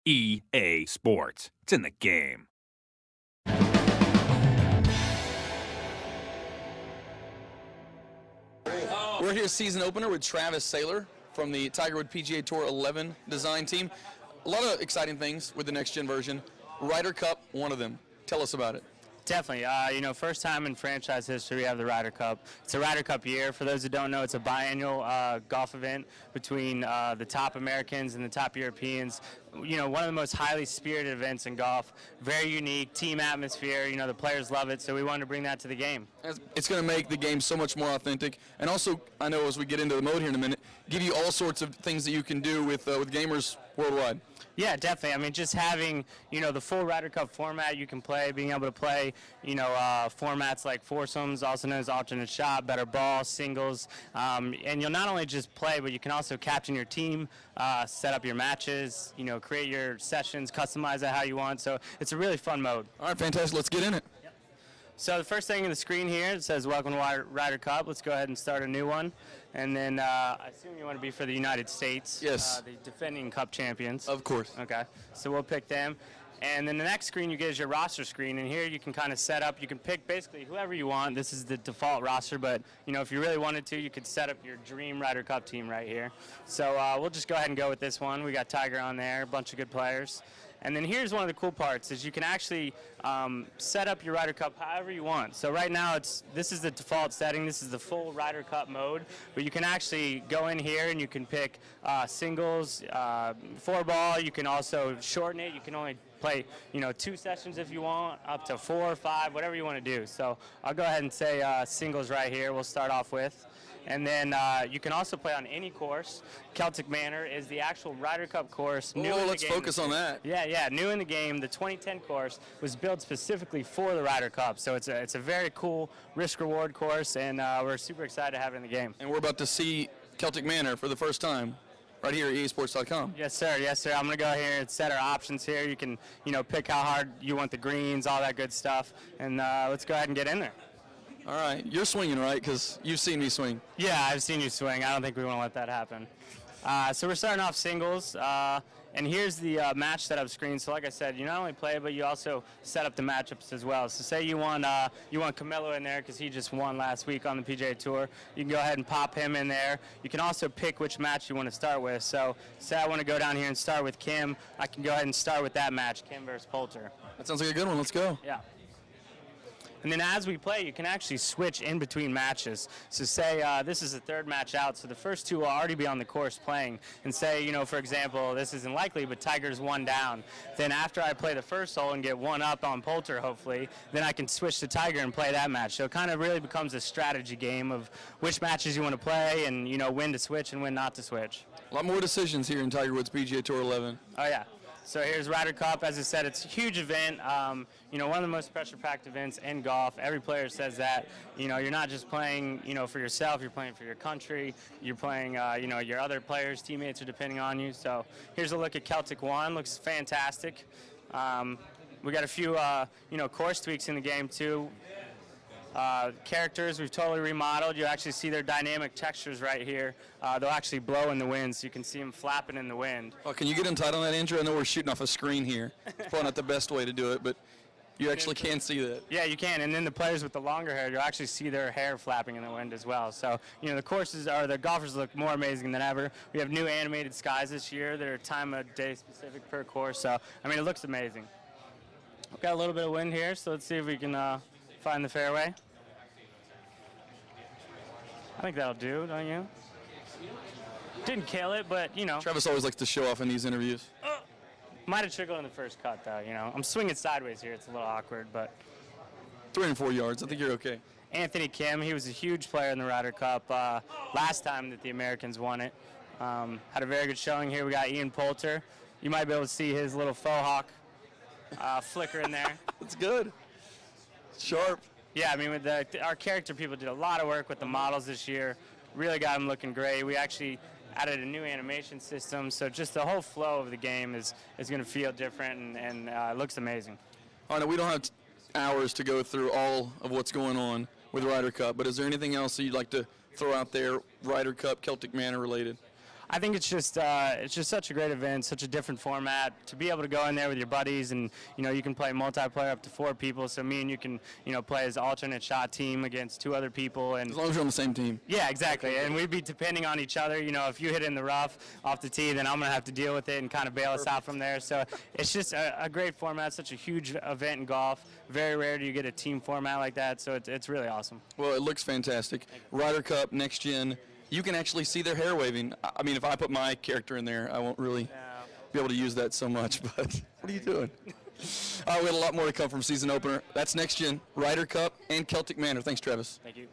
EA Sports. It's in the game. We're here season opener with Travis Saylor from the Tigerwood PGA Tour 11 design team. A lot of exciting things with the next gen version. Ryder Cup, one of them. Tell us about it. Definitely. First time in franchise history we have the Ryder Cup. It's a Ryder Cup year. For those who don't know, it's a biannual golf event between the top Americans and the top Europeans. One of the most highly spirited events in golf. Very unique, team atmosphere. The players love it, so we wanted to bring that to the game. It's going to make the game so much more authentic. And also, I know as we get into the mode here in a minute, give you all sorts of things that you can do with gamers worldwide. Yeah, definitely. Just having, the full Ryder Cup format you can play, being able to play, formats like foursomes, also known as alternate shot, better ball, singles. And you'll not only just play, but you can also captain your team, set up your matches, create your sessions, customize it how you want. So it's a really fun mode. All right, fantastic. Let's get in it. Yep. So the first thing on the screen here, it says Welcome to Ryder Cup. Let's go ahead and start a new one. And then I assume you want to be for the United States. Yes. The defending Cup champions. Of course. Okay. So we'll pick them. And then the next screen you get is your roster screen. And here you can kind of set up, you can pick basically whoever you want. This is the default roster. But, if you really wanted to, you could set up your dream Ryder Cup team right here. So we'll just go ahead and go with this one. We got Tiger on there, a bunch of good players. And then here's one of the cool parts is you can actually set up your Ryder Cup however you want. So right now this is the default setting. This is the full Ryder Cup mode. But you can actually go in here and you can pick singles, 4-ball. You can also shorten it. You can only play 2 sessions if you want, up to 4 or 5, whatever you want to do. So I'll go ahead and say singles right here. We'll start off with. And then you can also play on any course. Celtic Manor is the actual Ryder Cup course. Let's focus on that. Yeah, new in the game. The 2010 course was built specifically for the Ryder Cup. So it's a very cool risk-reward course, and we're super excited to have it in the game. And we're about to see Celtic Manor for the first time right here at easports.com. Yes, sir. Yes, sir. I'm going to go here and set our options here. You can, pick how hard you want the greens, all that good stuff. And let's go ahead and get in there. All right. You're swinging, right? Because you've seen me swing. Yeah, I've seen you swing. I don't think we want to let that happen. So we're starting off singles. And here's the match setup screen. So like I said, you not only play, but you also set up the matchups as well. So say you want Camilo in there because he just won last week on the PGA Tour. You can go ahead and pop him in there. You can also pick which match you want to start with. So say I want to go down here and start with Kim. I can go ahead and start with that match, Kim versus Poulter. That sounds like a good one. Let's go. Yeah. And then as we play, you can actually switch in between matches. So say this is the third match out, so the first two will already be on the course playing. And say, for example, this isn't likely, but Tiger's 1 down. Then after I play the first hole and get 1 up on Poulter, hopefully, then I can switch to Tiger and play that match. So it kind of really becomes a strategy game of which matches you want to play and, when to switch and when not to switch. A lot more decisions here in Tiger Woods PGA Tour 11. Oh, yeah. So here's Ryder Cup. As I said, it's a huge event. One of the most pressure-packed events in golf. Every player says that. You're not just playing, for yourself. You're playing for your country. You're playing, your other players, teammates are depending on you. So here's a look at Celtic 1. Looks fantastic. We got a few, course tweaks in the game too. Characters we've totally remodeled. You actually see their dynamic textures right here. They'll actually blow in the wind, so you can see them flapping in the wind. Oh, can you get them tight on that, Andrew? I know we're shooting off a screen here. It's probably not the best way to do it, but you actually can see that. Yeah, you can. And then the players with the longer hair, you'll actually see their hair flapping in the wind as well. So, the golfers look more amazing than ever. We have new animated skies this year that are time of day specific per course. So, it looks amazing. We've got a little bit of wind here, so let's see if we can find the fairway. I think that'll do, don't you? Didn't kill it, but, Travis always likes to show off in these interviews. Might have trickled in the first cut, though, I'm swinging sideways here. It's a little awkward, but. 3 and 4 yards. I think you're okay. Anthony Kim, he was a huge player in the Ryder Cup last time that the Americans won it. Had a very good showing here. We got Ian Poulter. You might be able to see his little faux hawk flicker in there. That's good. Sharp. Yeah, with our character people did a lot of work with the models this year. Really got them looking great. We actually added a new animation system, so just the whole flow of the game is going to feel different and it looks amazing. All right, we don't have hours to go through all of what's going on with Ryder Cup, but is there anything else that you'd like to throw out there, Ryder Cup, Celtic Manor related? I think it's just such a great event, such a different format. To be able to go in there with your buddies, and you can play multiplayer up to 4 people. So me and you can play as alternate shot team against 2 other people, and as long as you're on the same team. Yeah, exactly. And we'd be depending on each other. If you hit in the rough off the tee, then I'm gonna have to deal with it and kind of bail us out from there. So it's just a great format, such a huge event in golf. Very rare do you get a team format like that. So it's really awesome. Well, it looks fantastic. Ryder Cup next gen. You can actually see their hair waving. I mean, if I put my character in there, I won't really be able to use that so much, but what are you doing? We had a lot more to come from season opener. That's next gen, Ryder Cup, and Celtic Manor. Thanks, Travis. Thank you.